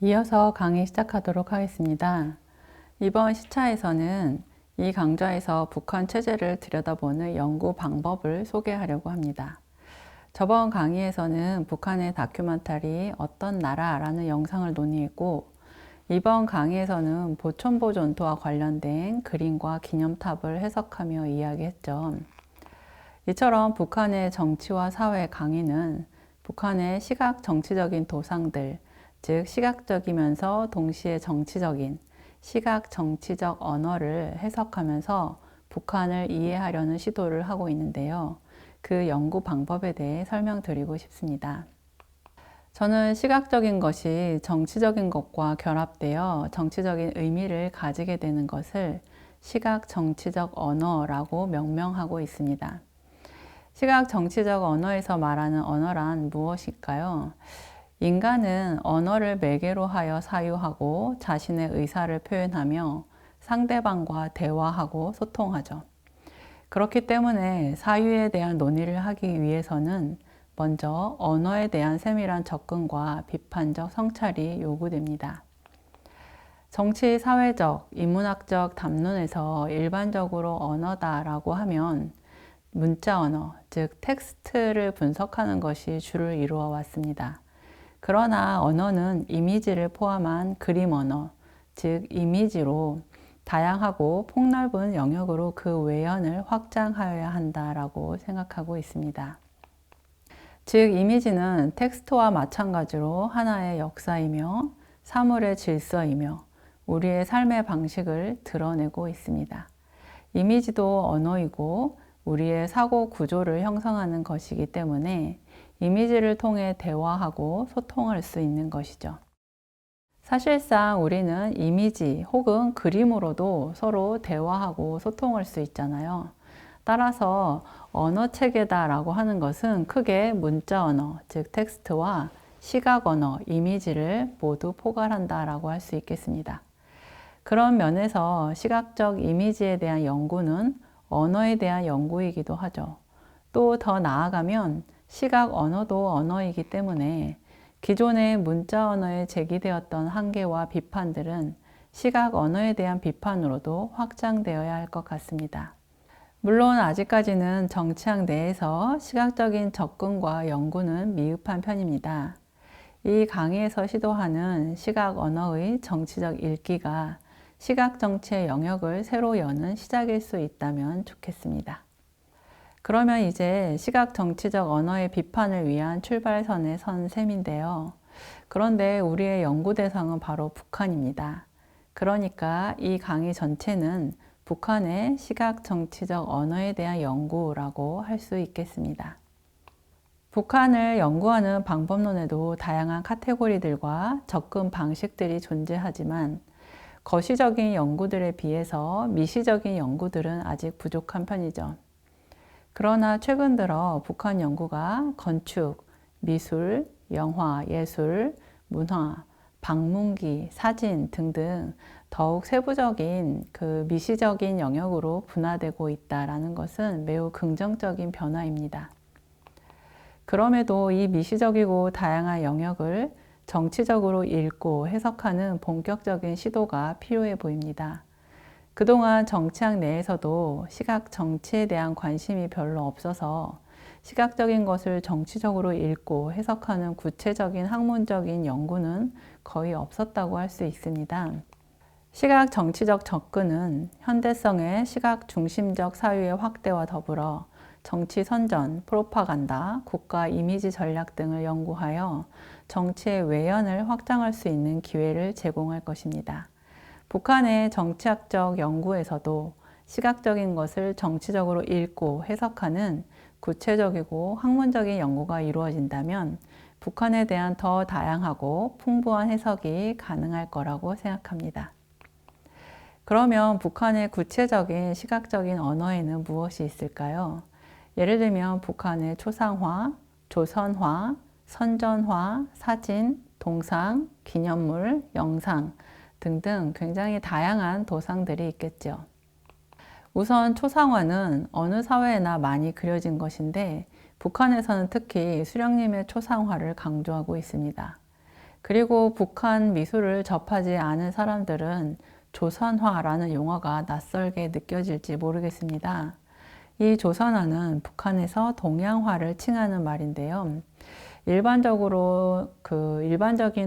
이어서 강의 시작하도록 하겠습니다. 이번 시차에서는 이 강좌에서 북한 체제를 들여다보는 연구 방법을 소개하려고 합니다. 저번 강의에서는 북한의 다큐멘터리 어떤 나라라는 영상을 논의했고, 이번 강의에서는 보천보 전투와 관련된 그림과 기념탑을 해석하며 이야기했죠. 이처럼 북한의 정치와 사회 강의는 북한의 시각 정치적인 도상들, 즉 시각적이면서 동시에 정치적인 시각 정치적 언어를 해석하면서 북한을 이해하려는 시도를 하고 있는데요. 그 연구 방법에 대해 설명드리고 싶습니다. 저는 시각적인 것이 정치적인 것과 결합되어 정치적인 의미를 가지게 되는 것을 시각 정치적 언어라고 명명하고 있습니다. 시각 정치적 언어에서 말하는 언어란 무엇일까요? 인간은 언어를 매개로 하여 사유하고 자신의 의사를 표현하며 상대방과 대화하고 소통하죠. 그렇기 때문에 사유에 대한 논의를 하기 위해서는 먼저 언어에 대한 세밀한 접근과 비판적 성찰이 요구됩니다. 정치, 사회적, 인문학적 담론에서 일반적으로 언어다라고 하면 문자 언어, 즉 텍스트를 분석하는 것이 주를 이루어 왔습니다. 그러나 언어는 이미지를 포함한 그림 언어, 즉 이미지로 다양하고 폭넓은 영역으로 그 외연을 확장하여야 한다라고 생각하고 있습니다. 즉 이미지는 텍스트와 마찬가지로 하나의 역사이며 사물의 질서이며 우리의 삶의 방식을 드러내고 있습니다. 이미지도 언어이고 우리의 사고 구조를 형성하는 것이기 때문에 이미지를 통해 대화하고 소통할 수 있는 것이죠. 사실상 우리는 이미지 혹은 그림으로도 서로 대화하고 소통할 수 있잖아요. 따라서 언어 체계다라고 하는 것은 크게 문자 언어, 즉 텍스트와 시각 언어, 이미지를 모두 포괄한다라고 할 수 있겠습니다. 그런 면에서 시각적 이미지에 대한 연구는 언어에 대한 연구이기도 하죠. 또 더 나아가면 시각 언어도 언어이기 때문에 기존의 문자 언어에 제기되었던 한계와 비판들은 시각 언어에 대한 비판으로도 확장되어야 할 것 같습니다. 물론 아직까지는 정치학 내에서 시각적인 접근과 연구는 미흡한 편입니다. 이 강의에서 시도하는 시각 언어의 정치적 읽기가 시각 정치의 영역을 새로 여는 시작일 수 있다면 좋겠습니다. 그러면 이제 시각 정치적 언어의 비판을 위한 출발선에 선 셈인데요. 그런데 우리의 연구 대상은 바로 북한입니다. 그러니까 이 강의 전체는 북한의 시각 정치적 언어에 대한 연구라고 할 수 있겠습니다. 북한을 연구하는 방법론에도 다양한 카테고리들과 접근 방식들이 존재하지만 거시적인 연구들에 비해서 미시적인 연구들은 아직 부족한 편이죠. 그러나 최근 들어 북한 연구가 건축, 미술, 영화, 예술, 문화, 방문기, 사진 등등 더욱 세부적인 그 미시적인 영역으로 분화되고 있다는 것은 매우 긍정적인 변화입니다. 그럼에도 이 미시적이고 다양한 영역을 정치적으로 읽고 해석하는 본격적인 시도가 필요해 보입니다. 그동안 정치학 내에서도 시각 정치에 대한 관심이 별로 없어서 시각적인 것을 정치적으로 읽고 해석하는 구체적인 학문적인 연구는 거의 없었다고 할 수 있습니다. 시각 정치적 접근은 현대성의 시각 중심적 사유의 확대와 더불어 정치 선전, 프로파간다, 국가 이미지 전략 등을 연구하여 정치의 외연을 확장할 수 있는 기회를 제공할 것입니다. 북한의 정치학적 연구에서도 시각적인 것을 정치적으로 읽고 해석하는 구체적이고 학문적인 연구가 이루어진다면 북한에 대한 더 다양하고 풍부한 해석이 가능할 거라고 생각합니다. 그러면 북한의 구체적인 시각적인 언어에는 무엇이 있을까요? 예를 들면 북한의 초상화, 조선화, 선전화, 사진, 동상, 기념물, 영상 등등 굉장히 다양한 도상들이 있겠죠. 우선 초상화는 어느 사회에나 많이 그려진 것인데 북한에서는 특히 수령님의 초상화를 강조하고 있습니다. 그리고 북한 미술을 접하지 않은 사람들은 조선화라는 용어가 낯설게 느껴질지 모르겠습니다. 이 조선화는 북한에서 동양화를 칭하는 말인데요. 일반적인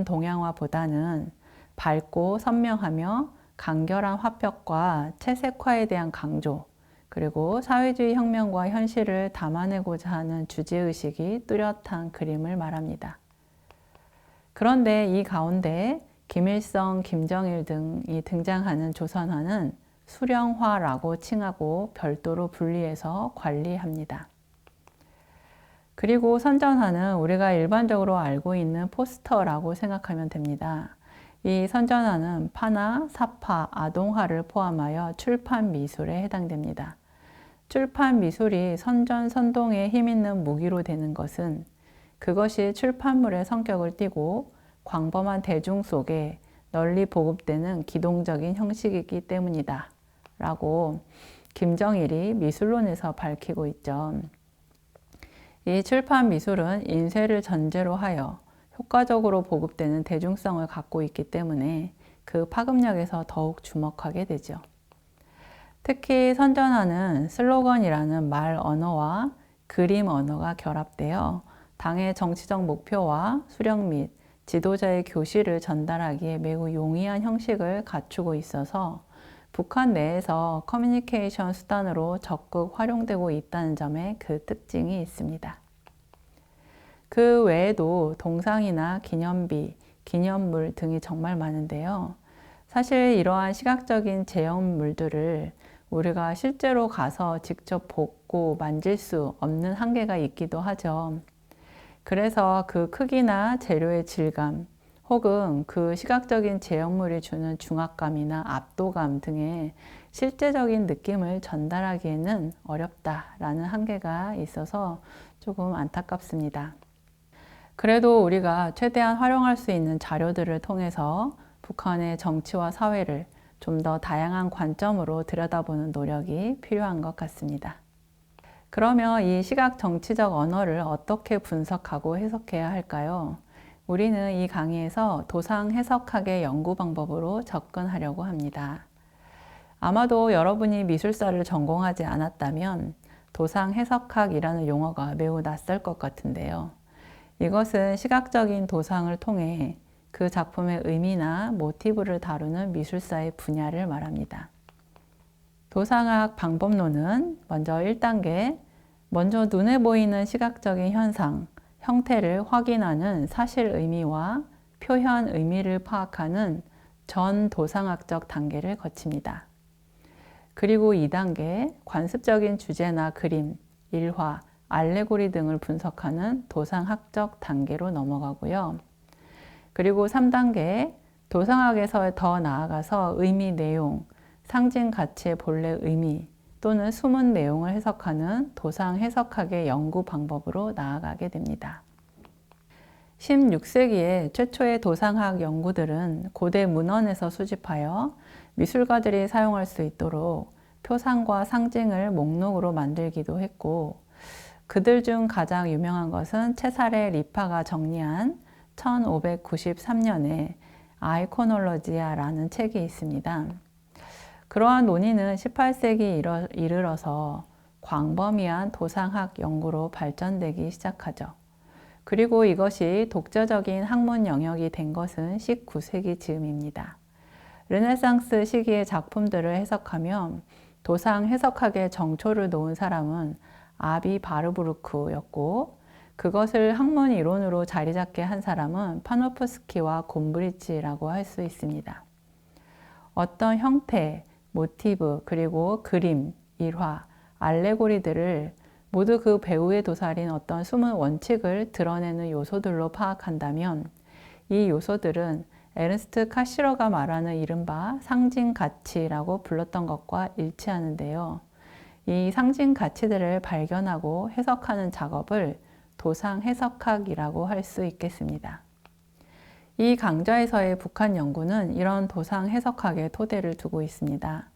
동양화보다는 밝고 선명하며 간결한 화법과 채색화에 대한 강조, 그리고 사회주의 혁명과 현실을 담아내고자 하는 주제의식이 뚜렷한 그림을 말합니다. 그런데 이 가운데 김일성, 김정일 등이 등장하는 조선화는 수령화라고 칭하고 별도로 분리해서 관리합니다. 그리고 선전화는 우리가 일반적으로 알고 있는 포스터라고 생각하면 됩니다. 이 선전화는 파나 사파, 아동화를 포함하여 출판 미술에 해당됩니다. 출판 미술이 선전, 선동에 힘있는 무기로 되는 것은 그것이 출판물의 성격을 띠고 광범한 대중 속에 널리 보급되는 기동적인 형식이기 때문이다 라고 김정일이 미술론에서 밝히고 있죠. 이 출판 미술은 인쇄를 전제로 하여 효과적으로 보급되는 대중성을 갖고 있기 때문에 그 파급력에서 더욱 주목하게 되죠. 특히 선전화는 슬로건이라는 말 언어와 그림 언어가 결합되어 당의 정치적 목표와 수령 및 지도자의 교실을 전달하기에 매우 용이한 형식을 갖추고 있어서 북한 내에서 커뮤니케이션 수단으로 적극 활용되고 있다는 점에 그 특징이 있습니다. 그 외에도 동상이나 기념비, 기념물 등이 정말 많은데요. 사실 이러한 시각적인 제형물들을 우리가 실제로 가서 직접 보고 만질 수 없는 한계가 있기도 하죠. 그래서 그 크기나 재료의 질감, 혹은 그 시각적인 제형물이 주는 중압감이나 압도감 등의 실제적인 느낌을 전달하기에는 어렵다라는 한계가 있어서 조금 안타깝습니다. 그래도 우리가 최대한 활용할 수 있는 자료들을 통해서 북한의 정치와 사회를 좀 더 다양한 관점으로 들여다보는 노력이 필요한 것 같습니다. 그러면 이 시각 정치적 언어를 어떻게 분석하고 해석해야 할까요? 우리는 이 강의에서 도상 해석학의 연구 방법으로 접근하려고 합니다. 아마도 여러분이 미술사를 전공하지 않았다면 도상 해석학이라는 용어가 매우 낯설 것 같은데요. 이것은 시각적인 도상을 통해 그 작품의 의미나 모티브를 다루는 미술사의 분야를 말합니다. 도상학 방법론은 먼저 1단계, 먼저 눈에 보이는 시각적인 현상, 형태를 확인하는 사실 의미와 표현 의미를 파악하는 전 도상학적 단계를 거칩니다. 그리고 2단계, 관습적인 주제나 그림, 일화, 알레고리 등을 분석하는 도상학적 단계로 넘어가고요. 그리고 3단계, 도상학에서 더 나아가서 의미 내용, 상징 가치의 본래 의미 또는 숨은 내용을 해석하는 도상 해석학의 연구 방법으로 나아가게 됩니다. 16세기의 최초의 도상학 연구들은 고대 문헌에서 수집하여 미술가들이 사용할 수 있도록 표상과 상징을 목록으로 만들기도 했고, 그들 중 가장 유명한 것은 체사레 리파가 정리한 1593년에 아이코놀로지아라는 책이 있습니다. 그러한 논의는 18세기 이르러서 광범위한 도상학 연구로 발전되기 시작하죠. 그리고 이것이 독자적인 학문 영역이 된 것은 19세기 즈음입니다. 르네상스 시기의 작품들을 해석하면 도상 해석학의 정초를 놓은 사람은 아비 바르부르크였고, 그것을 학문 이론으로 자리 잡게 한 사람은 파노프스키와 곰브리치라고 할 수 있습니다. 어떤 형태, 모티브, 그리고 그림, 일화, 알레고리들을 모두 그 배우의 도살인 어떤 숨은 원칙을 드러내는 요소들로 파악한다면 이 요소들은 에르스트 카시러가 말하는 이른바 상징 가치라고 불렀던 것과 일치하는데요. 이 상징 가치들을 발견하고 해석하는 작업을 도상 해석학이라고 할 수 있겠습니다. 이 강좌에서의 북한 연구는 이런 도상 해석학의 토대를 두고 있습니다.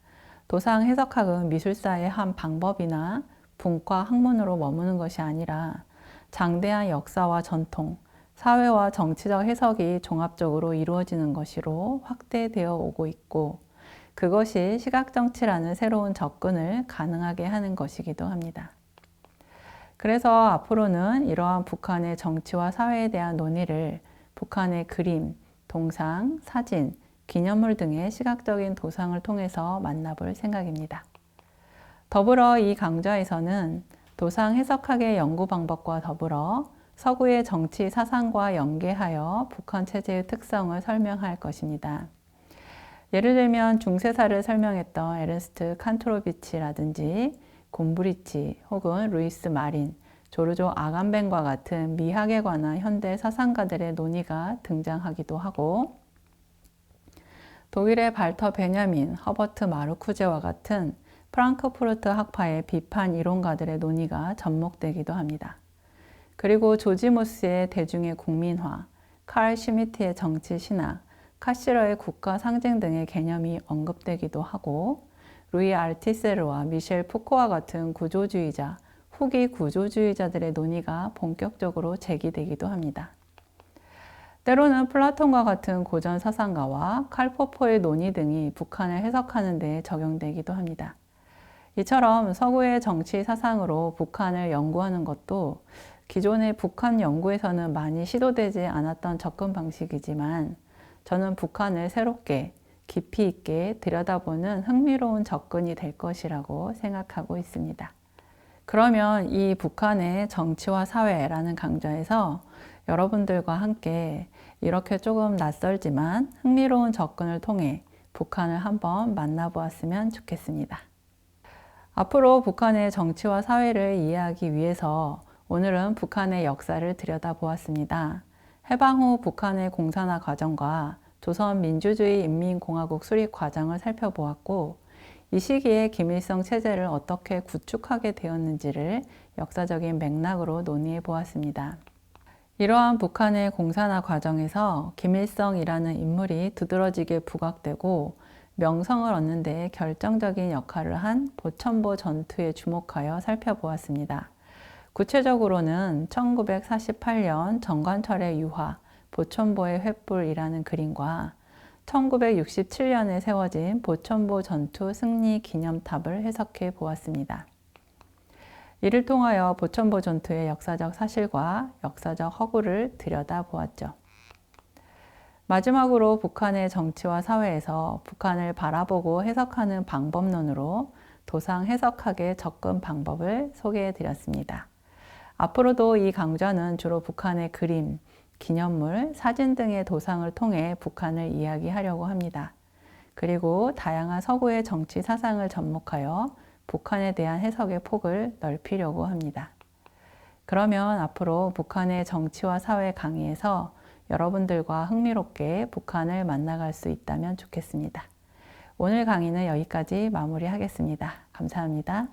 도상 해석학은 미술사의 한 방법이나 분과 학문으로 머무는 것이 아니라 장대한 역사와 전통, 사회와 정치적 해석이 종합적으로 이루어지는 것으로 확대되어 오고 있고, 그것이 시각정치라는 새로운 접근을 가능하게 하는 것이기도 합니다. 그래서 앞으로는 이러한 북한의 정치와 사회에 대한 논의를 북한의 그림, 동상, 사진, 기념물 등의 시각적인 도상을 통해서 만나볼 생각입니다. 더불어 이 강좌에서는 도상 해석학의 연구 방법과 더불어 서구의 정치 사상과 연계하여 북한 체제의 특성을 설명할 것입니다. 예를 들면 중세사를 설명했던 에르스트 칸토로비치라든지 곰브리치 혹은 루이스 마린, 조르조 아감벤과 같은 미학에 관한 현대 사상가들의 논의가 등장하기도 하고, 독일의 발터 베냐민, 허버트 마르쿠제와 같은 프랑크푸르트 학파의 비판 이론가들의 논의가 접목되기도 합니다. 그리고 조지모스의 대중의 국민화, 칼 슈미트의 정치 신학, 카시러의 국가 상징 등의 개념이 언급되기도 하고, 루이 알티세르와 미셸 푸코와 같은 구조주의자, 후기 구조주의자들의 논의가 본격적으로 제기되기도 합니다. 때로는 플라톤과 같은 고전 사상가와 칼 포퍼의 논의 등이 북한을 해석하는 데 적용되기도 합니다. 이처럼 서구의 정치 사상으로 북한을 연구하는 것도 기존의 북한 연구에서는 많이 시도되지 않았던 접근 방식이지만, 저는 북한을 새롭게 깊이 있게 들여다보는 흥미로운 접근이 될 것이라고 생각하고 있습니다. 그러면 이 북한의 정치와 사회라는 강좌에서 여러분들과 함께 이렇게 조금 낯설지만 흥미로운 접근을 통해 북한을 한번 만나보았으면 좋겠습니다. 앞으로 북한의 정치와 사회를 이해하기 위해서 오늘은 북한의 역사를 들여다보았습니다. 해방 후 북한의 공산화 과정과 조선 민주주의 인민공화국 수립 과정을 살펴보았고, 이 시기에 김일성 체제를 어떻게 구축하게 되었는지를 역사적인 맥락으로 논의해 보았습니다. 이러한 북한의 공산화 과정에서 김일성이라는 인물이 두드러지게 부각되고 명성을 얻는 데 결정적인 역할을 한 보천보 전투에 주목하여 살펴보았습니다. 구체적으로는 1948년 정관철의 유화, 보천보의 횃불이라는 그림과 1967년에 세워진 보천보 전투 승리 기념탑을 해석해 보았습니다. 이를 통하여 보천보 전투의 역사적 사실과 역사적 허구를 들여다보았죠. 마지막으로 북한의 정치와 사회에서 북한을 바라보고 해석하는 방법론으로 도상 해석학의 접근 방법을 소개해 드렸습니다. 앞으로도 이 강좌는 주로 북한의 그림, 기념물, 사진 등의 도상을 통해 북한을 이야기하려고 합니다. 그리고 다양한 서구의 정치 사상을 접목하여 북한에 대한 해석의 폭을 넓히려고 합니다. 그러면 앞으로 북한의 정치와 사회 강의에서 여러분들과 흥미롭게 북한을 만나갈 수 있다면 좋겠습니다. 오늘 강의는 여기까지 마무리하겠습니다. 감사합니다.